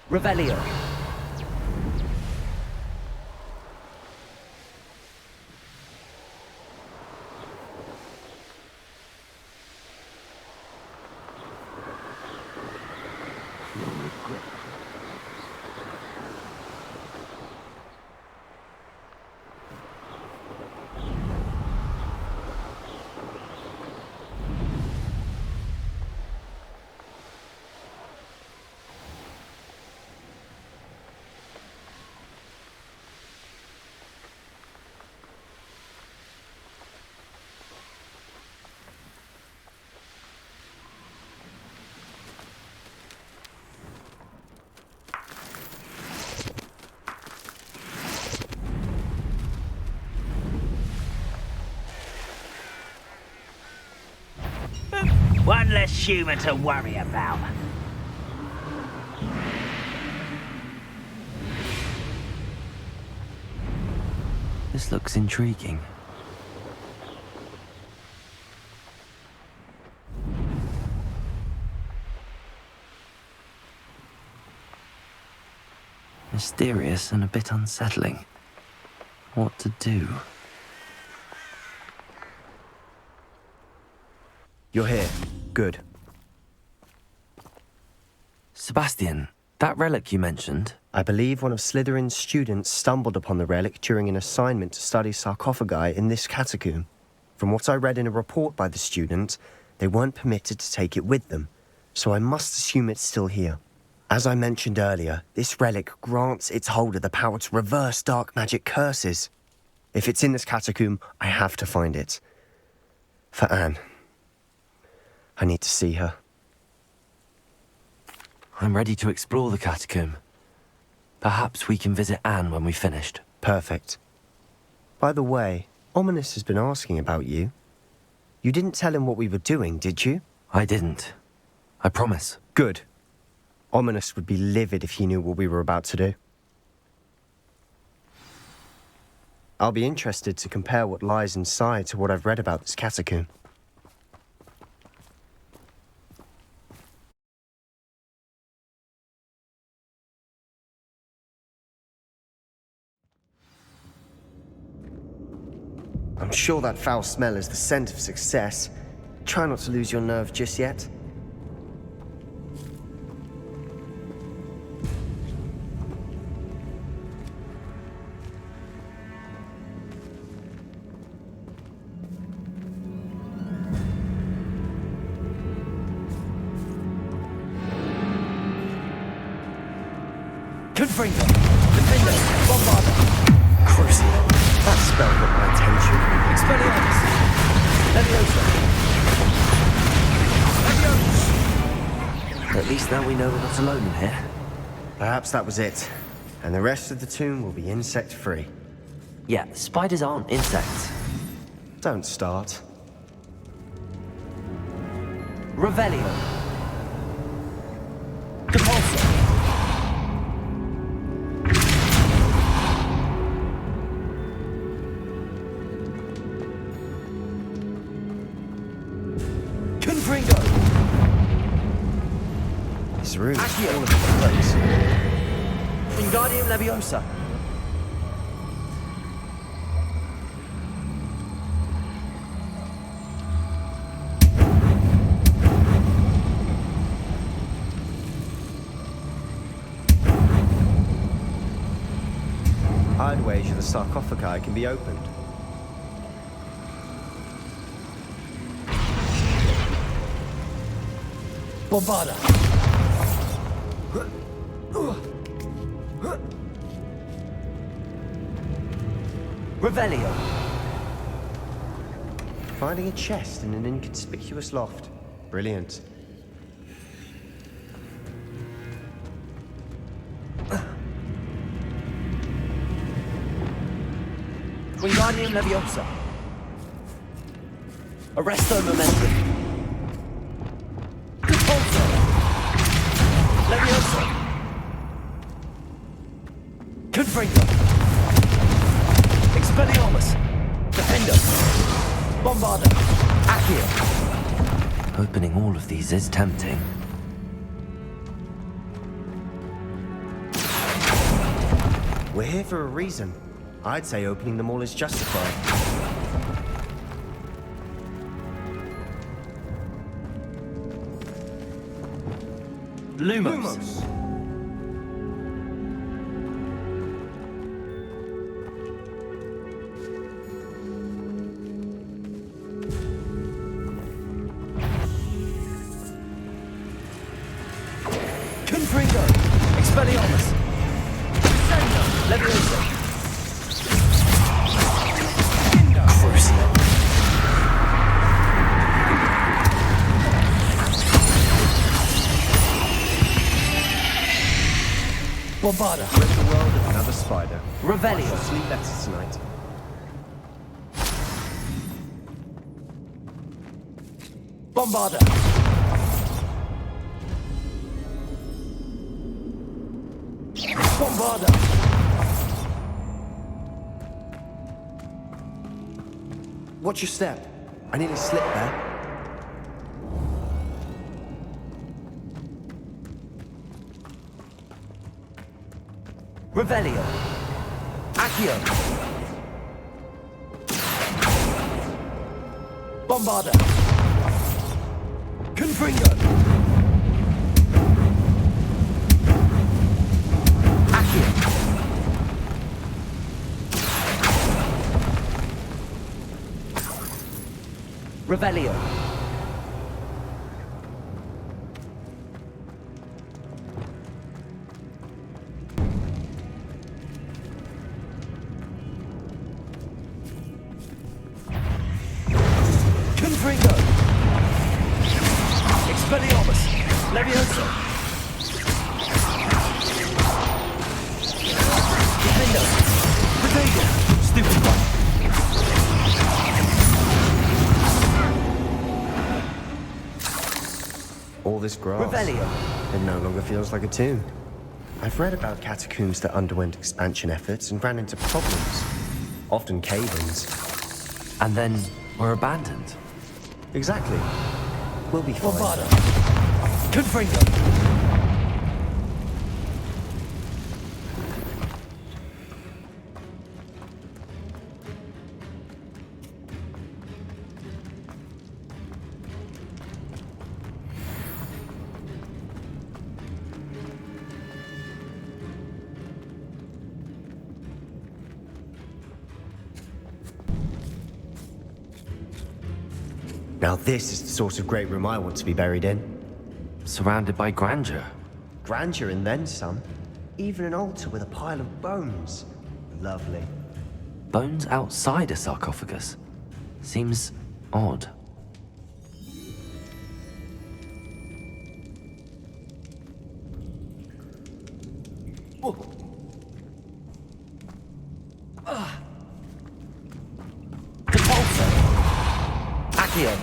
Revelio. One less human to worry about. This looks intriguing. Mysterious and a bit unsettling. What to do? You're here. Good. Sebastian, that relic you mentioned, I believe one of Slytherin's students stumbled upon the relic during an assignment to study sarcophagi in this catacomb. From what I read in a report by the student, they weren't permitted to take it with them, so I must assume it's still here. As I mentioned earlier, this relic grants its holder the power to reverse dark magic curses. If it's in this catacomb, I have to find it. For Anne. I need to see her. I'm ready to explore the catacomb. Perhaps we can visit Anne when we've finished. Perfect. By the way, Ominous has been asking about you. You didn't tell him what we were doing, did you? I didn't. I promise. Good. Ominous would be livid if he knew what we were about to do. I'll be interested to compare what lies inside to what I've read about this catacomb. I'm sure that foul smell is the scent of success. Try not to lose your nerve just yet. Confringo. Defender. Bombarder. Crucial. That spell got my attention. Expelliarmus. Leviosa. At least now we know we're not alone in here. Perhaps that was it. And the rest of the tomb will be insect-free. Yeah, spiders aren't insects. Don't start. Revelio. Depulso. Confringo. This room is Accio. all of the place. Wingardium Leviosa. I'd wager the sarcophagi can be opened. Bombarda. Revelio. Finding a chest in an inconspicuous loft. Brilliant. Wingardium Leviosa. Arresto Momentum. Depulso. Leviosa. Confringo. Expelliarmus. Defender. Bombarda. Accio. Opening all of these is tempting. We're here for a reason. I'd say opening them all is justified. Lumos. Confringo. Expelliarmus. Sendo. Leviosa. Crucio. Bombarda. Rid the world of another spider. Revelio. I shall sleep better tonight. Bombarda. Bombarda. Watch your step. I nearly slipped there. Revelio. Accio. Bombarda. Confringo. Accio. Revelio. Confringo. Expelliarmus. Levioso. Defendo. Protego. Stupid one. All this grass. Revelio. It no longer feels like a tomb. I've read about catacombs that underwent expansion efforts and ran into problems. Often cave-ins. And then were abandoned. Exactly. We'll be fine. Bombarda. Confringo. Now this is the sort of great room I want to be buried in. Surrounded by grandeur. Grandeur and then some. Even an altar with a pile of bones. Lovely. Bones outside a sarcophagus. Seems odd. Compulsor. Accio.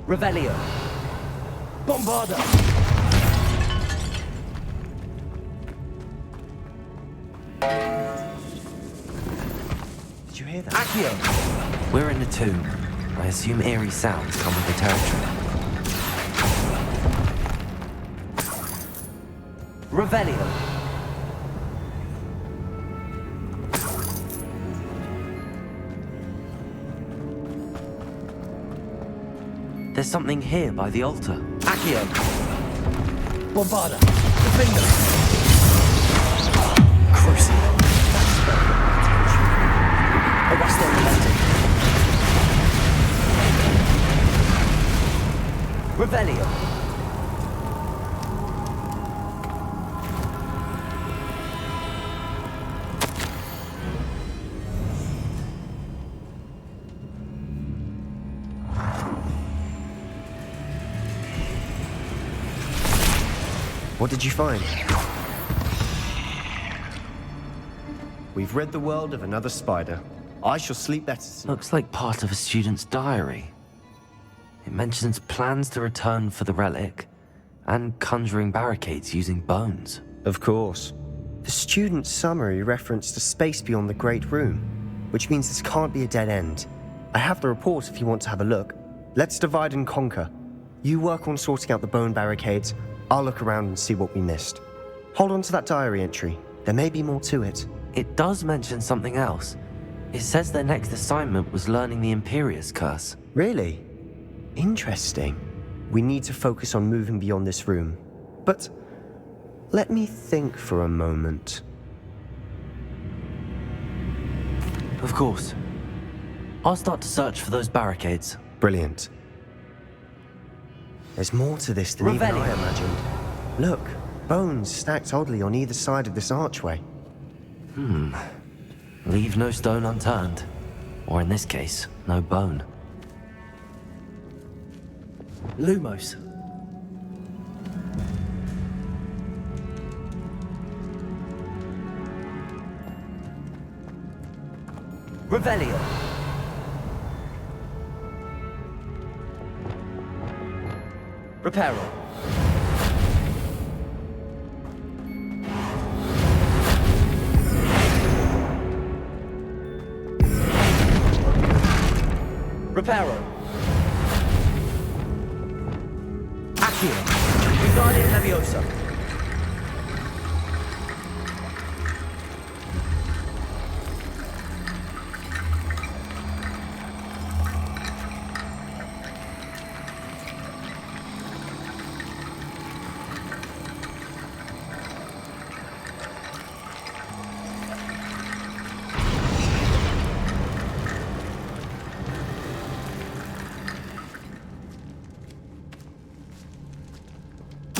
Revelio. Bombarda. Did you hear that? Accio. We're in a tomb. I assume eerie sounds come with the territory. Revelio. There's something here by the altar. Accio. Bombarda. Defendo. Crucio. That's attention. Arresto collected. Revelio. What did you find? We've rid the world of another spider. I shall sleep better tonight. Looks like part of a student's diary. It mentions plans to return for the relic and conjuring barricades using bones. Of course. The student's summary referenced a space beyond the Great Room, which means this can't be a dead end. I have the report if you want to have a look. Let's divide and conquer. You work on sorting out the bone barricades. I'll look around and see what we missed. Hold on to that diary entry. There may be more to it. It does mention something else. It says their next assignment was learning the Imperius curse. Really? Interesting. We need to focus on moving beyond this room. But let me think for a moment. Of course. I'll start to search for those barricades. Brilliant. There's more to this than even I imagined. Look, bones stacked oddly on either side of this archway. Leave no stone unturned. Or in this case, no bone. Lumos. Revelio. Reparo. Reparo. Accio. Wingardium Leviosa.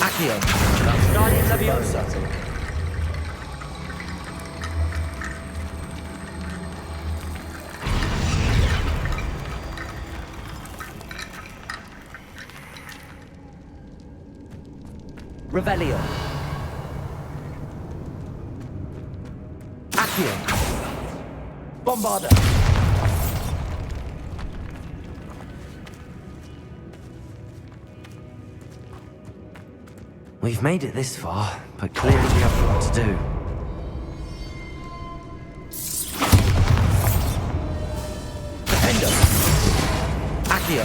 Accio. Wingardium Leviosa. Revelio. Accio. Bombarda. We've made it this far, but clearly we have more to do. Defendo. Accio.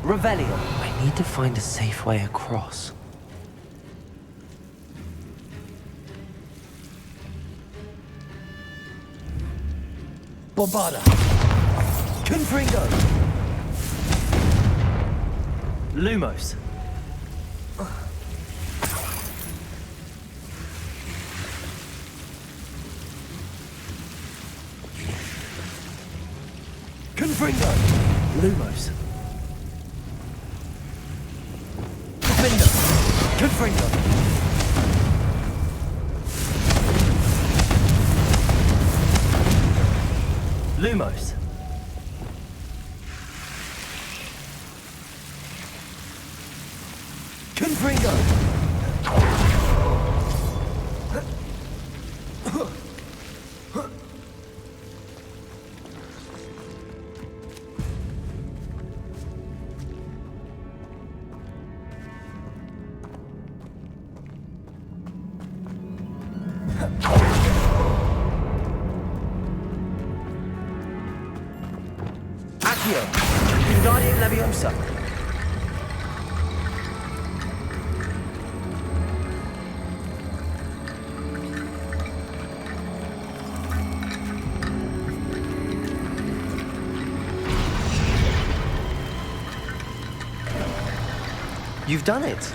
Revelio. I need to find a safe way across. Bombarda. Confringo. Lumos. Confringo. Lumos. Defendo. Confringo. Lumos. Confringo. Accio. Wingardium Leviosa. You've done it.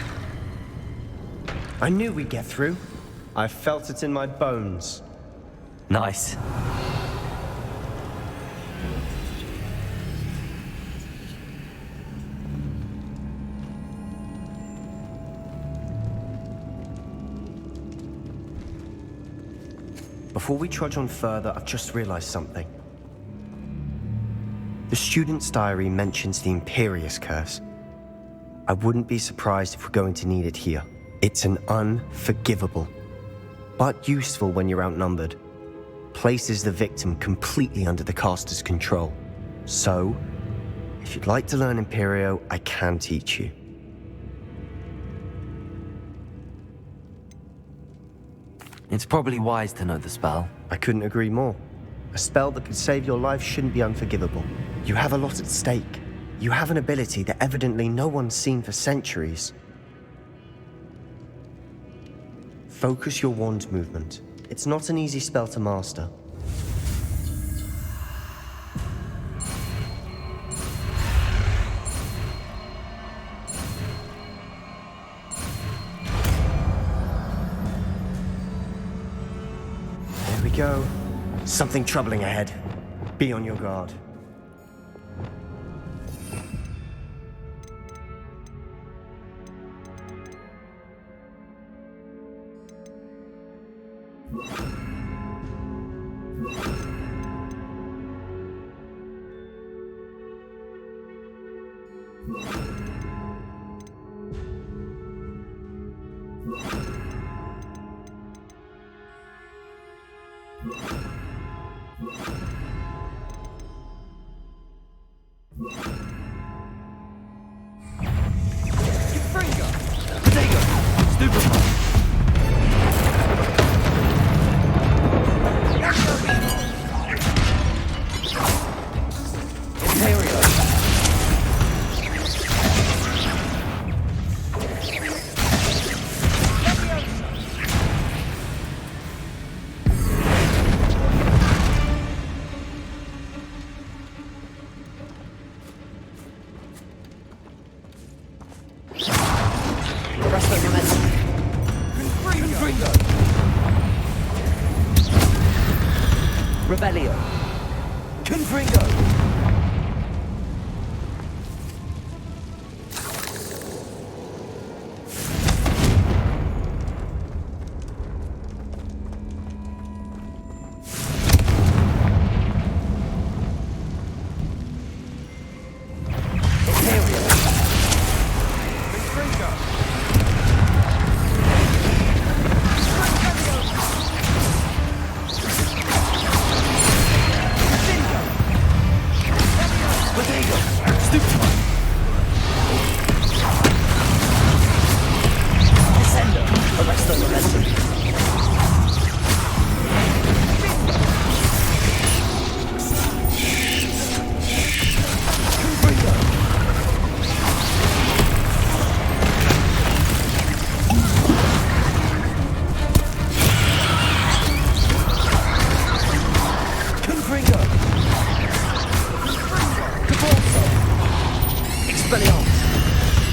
I knew we'd get through. I felt it in my bones. Nice. Before we trudge on further, I've just realized something. The student's diary mentions the Imperius curse. I wouldn't be surprised if we're going to need it here. It's an unforgivable, but useful when you're outnumbered. Places the victim completely under the caster's control. So, if you'd like to learn Imperio, I can teach you. It's probably wise to know the spell. I couldn't agree more. A spell that could save your life shouldn't be unforgivable. You have a lot at stake. You have an ability that evidently no one's seen for centuries. Focus your wand movement. It's not an easy spell to master. There we go. Something troubling ahead. Be on your guard. Rebellion. Confringo.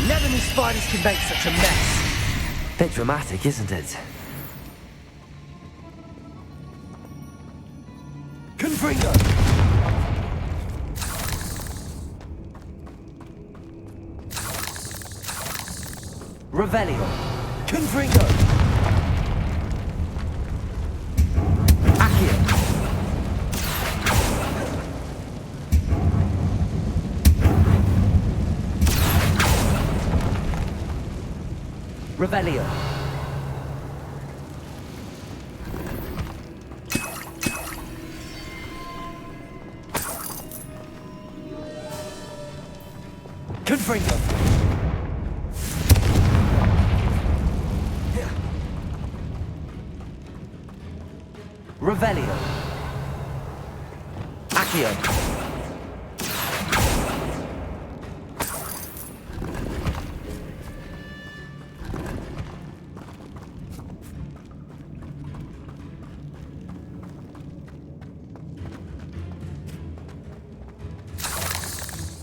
Never knew spiders could make such a mess. Bit dramatic, isn't it? Confringo. Revelio. Confringo. Accio. Revelio. Confringo. Revelio. Accio.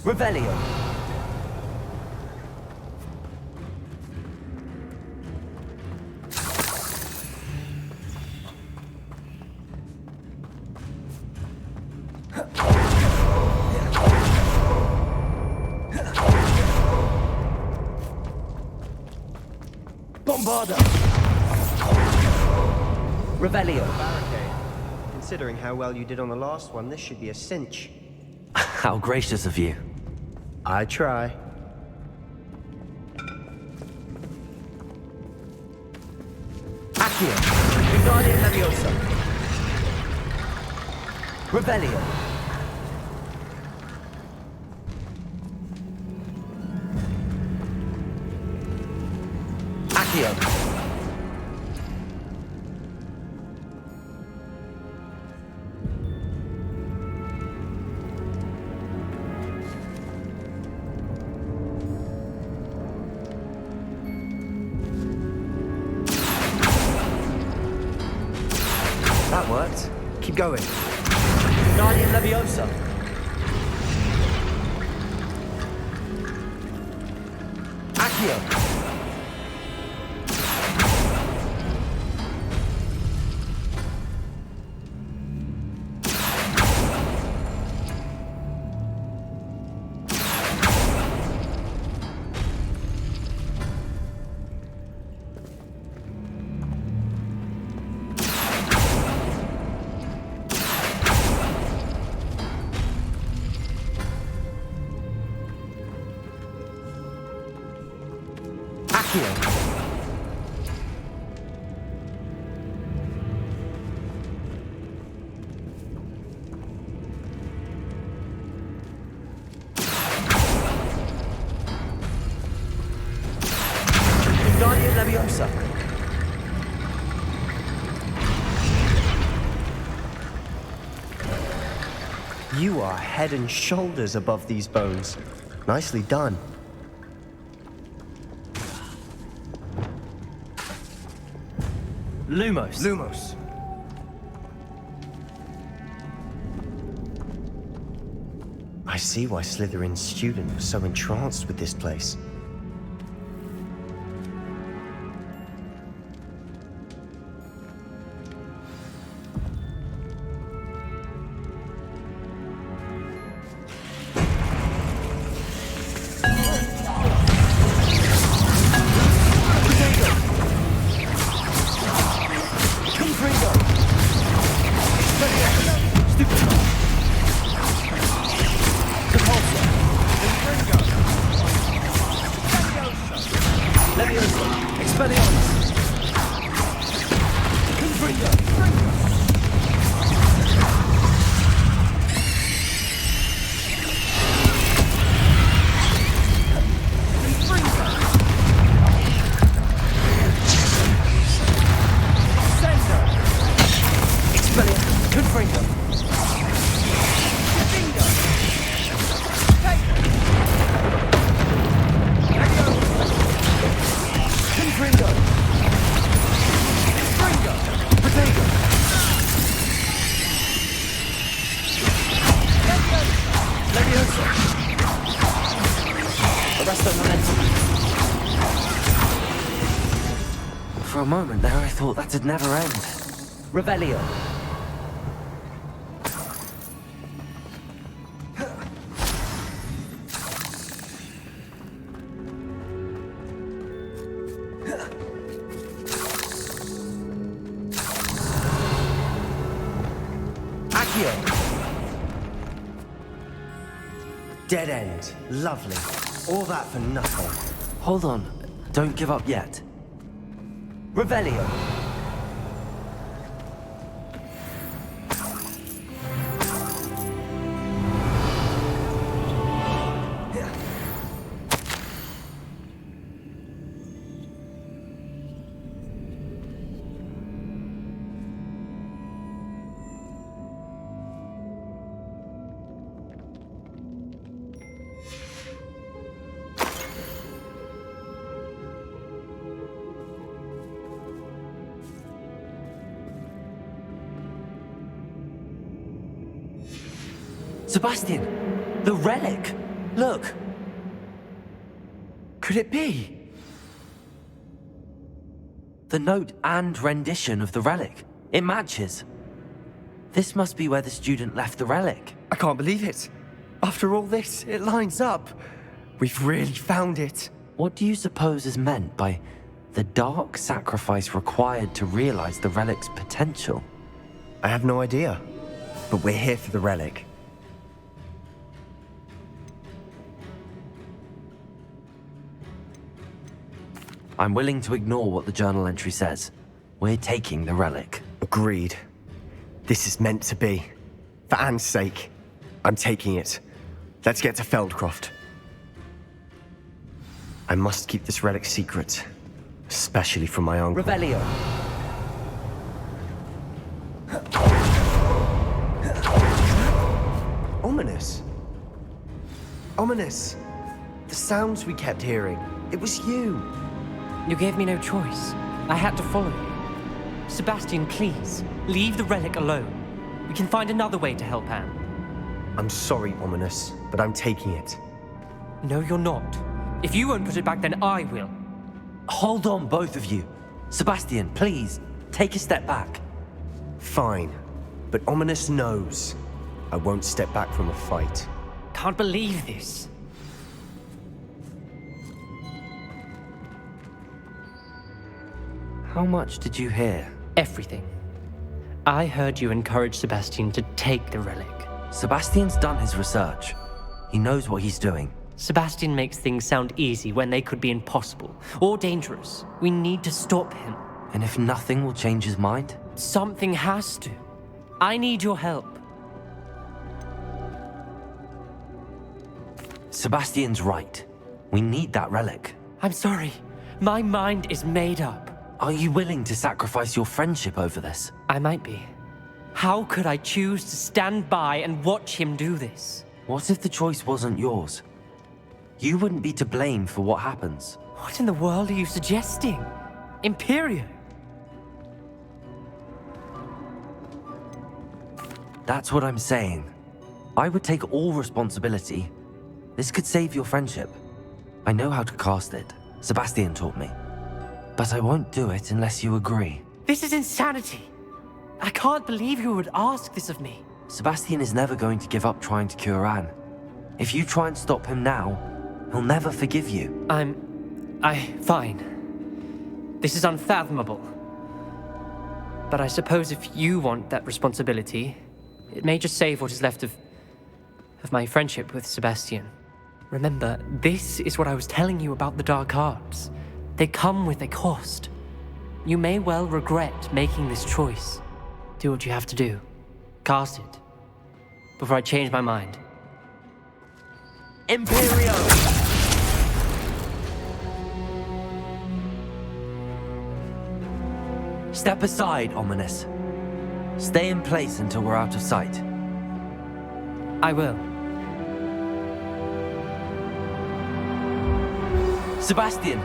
Revelio. Bombarda. Revelio. Barricade. Considering how well you did on the last one, this should be a cinch. How gracious of you. I try. Accio. Wingardium Leviosa. Revelio. Accio. That worked. Keep going. Guardian Leviosa. Accio. Guardian Leviosa. You are head and shoulders above these bones. Nicely done. Lumos. Lumos. I see why Slytherin's student was so entranced with this place. For a moment there, I thought that'd never end. Revelio. Accio. Dead end. Lovely. All that for nothing. Hold on, don't give up yet. Revelio. Sebastian, the relic! Look! Could it be? The note and rendition of the relic. It matches. This must be where the student left the relic. I can't believe it. After all this, it lines up. We've really found it. What do you suppose is meant by the dark sacrifice required to realize the relic's potential? I have no idea. But we're here for the relic. I'm willing to ignore what the journal entry says. We're taking the relic. Agreed. This is meant to be. For Anne's sake, I'm taking it. Let's get to Feldcroft. I must keep this relic secret, especially from my uncle. Revelio. Ominous. Ominous. The sounds we kept hearing. It was you. You gave me no choice. I had to follow you. Sebastian, please, leave the relic alone. We can find another way to help Anne. I'm sorry, Ominous, but I'm taking it. No, you're not. If you won't put it back, then I will. Hold on, both of you. Sebastian, please, take a step back. Fine, but Ominous knows I won't step back from a fight. Can't believe this. How much did you hear? Everything. I heard you encourage Sebastian to take the relic. Sebastian's done his research. He knows what he's doing. Sebastian makes things sound easy when they could be impossible or dangerous. We need to stop him. And if nothing will change his mind? Something has to. I need your help. Sebastian's right. We need that relic. I'm sorry. My mind is made up. Are you willing to sacrifice your friendship over this? I might be. How could I choose to stand by and watch him do this? What if the choice wasn't yours? You wouldn't be to blame for what happens. What in the world are you suggesting? Imperio? That's what I'm saying. I would take all responsibility. This could save your friendship. I know how to cast it. Sebastian taught me. But I won't do it unless you agree. This is insanity. I can't believe you would ask this of me. Sebastian is never going to give up trying to cure Anne. If you try and stop him now, he'll never forgive you. Fine. This is unfathomable. But I suppose if you want that responsibility, it may just save what is left of my friendship with Sebastian. Remember, this is what I was telling you about the dark arts. They come with a cost. You may well regret making this choice. Do what you have to do. Cast it. Before I change my mind. Imperio! Step aside, Ominous. Stay in place until we're out of sight. I will. Sebastian,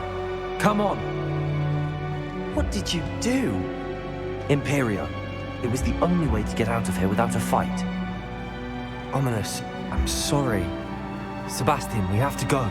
come on. What did you do? Imperio. It was the only way to get out of here without a fight. Ominous, I'm sorry. Sebastian, we have to go.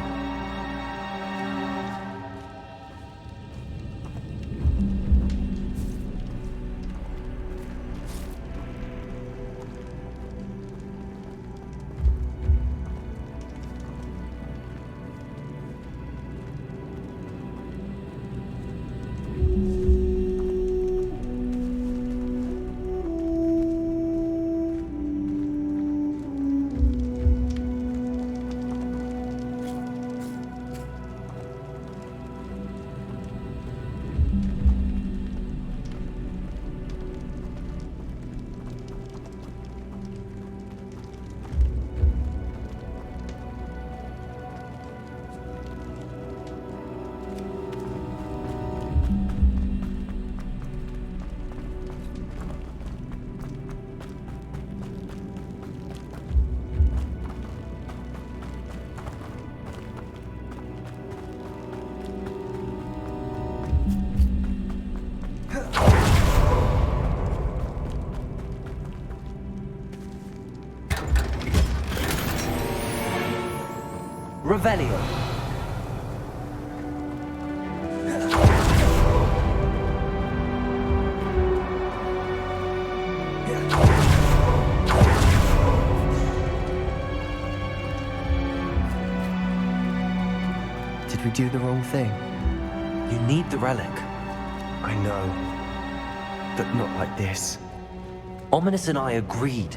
Revelio. Did we do the wrong thing? You need the relic. I know. But not like this. Ominous and I agreed.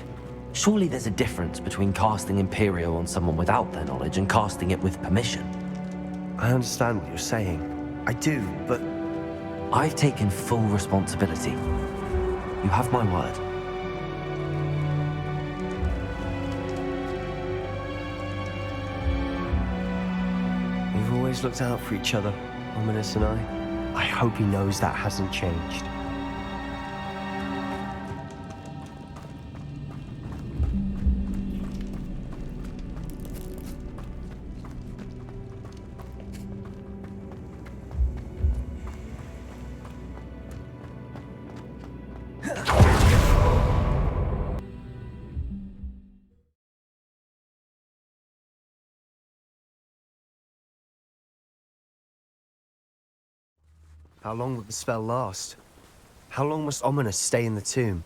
Surely there's a difference between casting Imperio on someone without their knowledge and casting it with permission. I understand what you're saying. I do, but I've taken full responsibility. You have my word. we've always looked out for each other, Ominous and I. I hope he knows that hasn't changed. How long will the spell last? How long must Ominous stay in the tomb?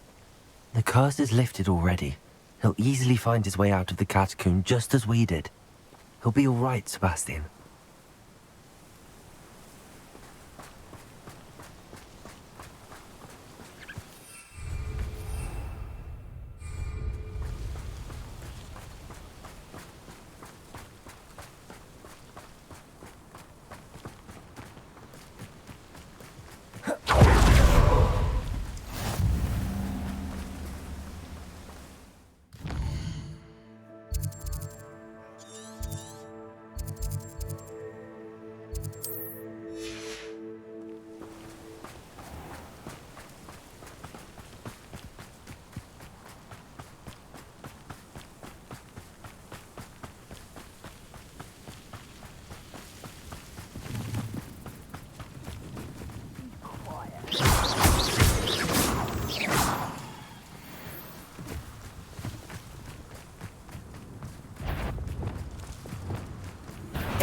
The curse is lifted already. He'll easily find his way out of the catacomb just as we did. He'll be all right, Sebastian.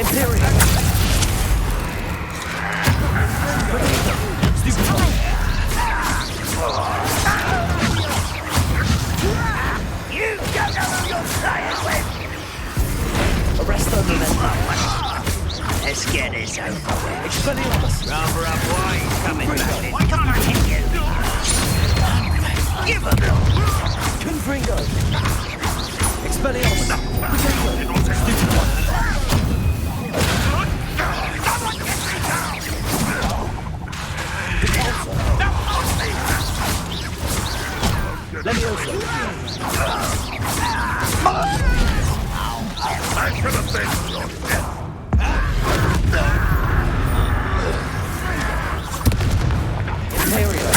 Imperio! You don't know who you're playing with! Arrest the momentum. Let's get this over with. Expelliarmus! Rather up why he's coming back in. Why can't I hit you? Give him Confringo! Expelliarmus! Protego! Stupid one! Leviosa! I should have been your death. Imperio!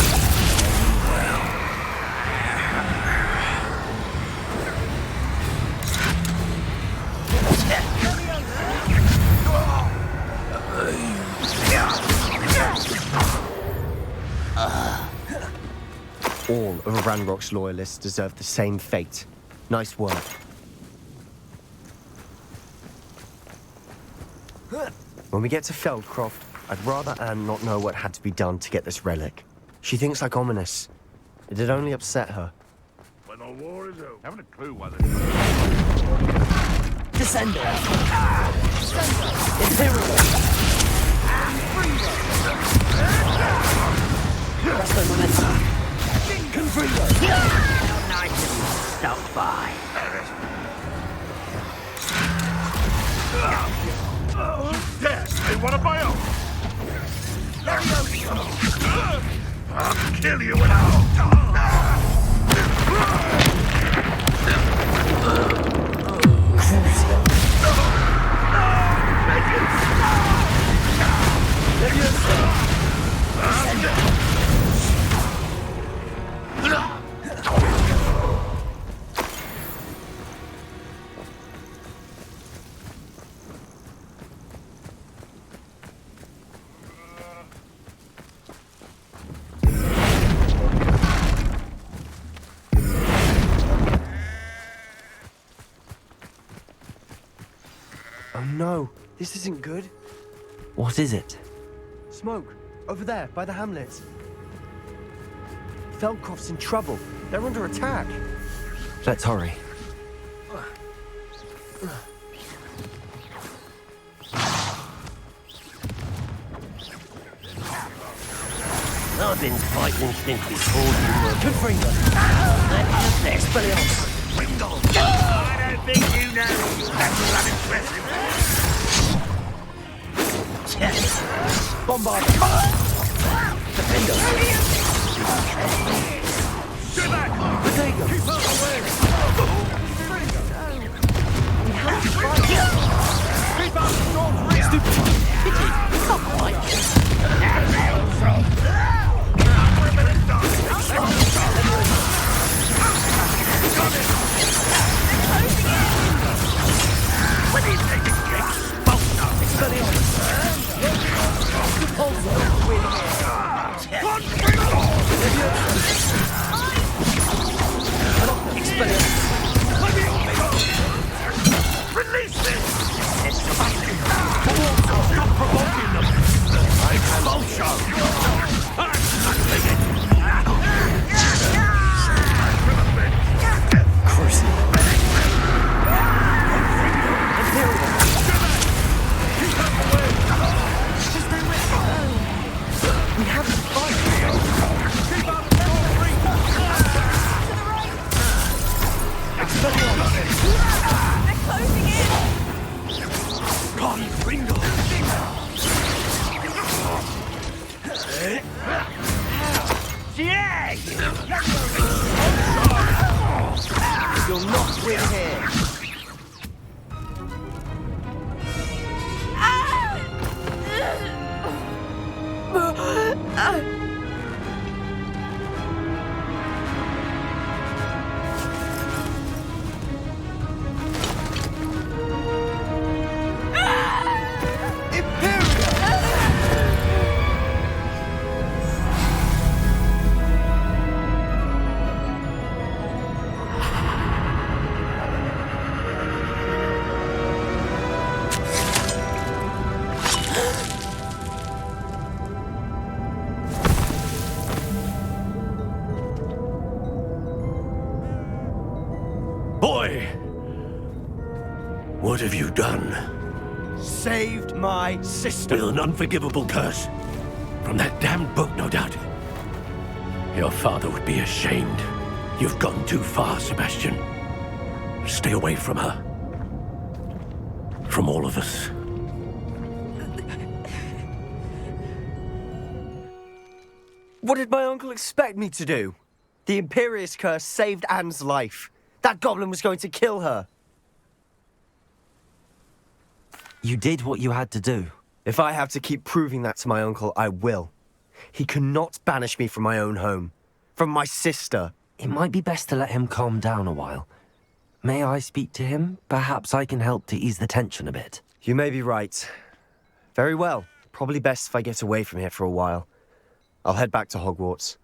All of Ranrock's loyalists deserve the same fate. Nice work. When we get to Feldcroft, I'd rather Anne not know what had to be done to get this relic. She thinks like Ominous. It'd only upset her. When the war is over. Haven't a clue why they're... Descender! Imperio! Arrest the momentum. Confringo! nice of you to stop by. Dead! They want to buy off! I'll kill you Oh no, this isn't good. What is it? Smoke, over there, by the hamlet. Feldcroft's in trouble. They're under attack. Let's hurry. I've been fighting since before you were... Confringo! Expelliarmus! I don't think you know you have to run impressive. Bombard! Defendo! Get back! Protego! Keep out of the way! Keep out the storm's rear! Stupid! Expelliarmus! You'll not win here. Boy! What have you done? Saved my sister. With an unforgivable curse. From that damned book, no doubt. Your father would be ashamed. You've gone too far, Sebastian. Stay away from her. From all of us. What did my uncle expect me to do? The Imperious curse saved Anne's life. That goblin was going to kill her. You did what you had to do. If I have to keep proving that to my uncle, I will. He cannot banish me from my own home. From my sister. It might be best to let him calm down a while. May I speak to him? Perhaps I can help to ease the tension a bit. You may be right. Very well. Probably best if I get away from here for a while. I'll head back to Hogwarts.